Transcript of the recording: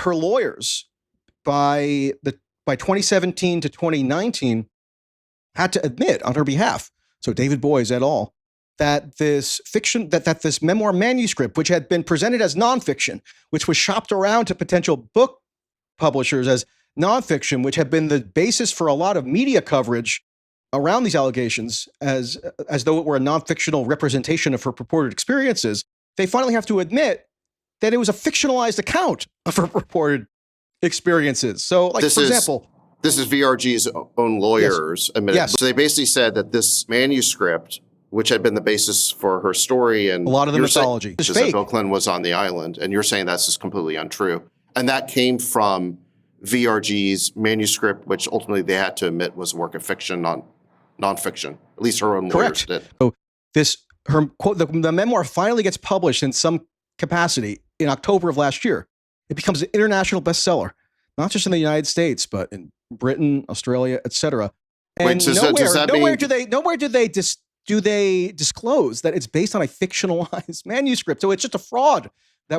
her lawyers by 2017 to 2019 had to admit on her behalf, so David Boies et al., that this fiction, that this memoir manuscript, which had been presented as nonfiction, which was shopped around to potential book publishers as nonfiction, which had been the basis for a lot of media coverage around these allegations as though it were a non-fictional representation of her purported experiences, they finally have to admit that it was a fictionalized account of her purported experiences. So, like, for example... This is VRG's own lawyers admitted. Yes. So they basically said that this manuscript, which had been the basis for her story and... a lot of the mythology is that fake. Bill Clinton was on the island, and you're saying that's just completely untrue. And that came from VRG's manuscript, which ultimately they had to admit was a work of fiction, nonfiction. At least her own lawyers did. So her quote, the memoir finally gets published in some capacity in October of last year. It becomes an international bestseller, not just in the United States, but in Britain, Australia, etc. And nowhere do they disclose that it's based on a fictionalized manuscript. So it's just a fraud.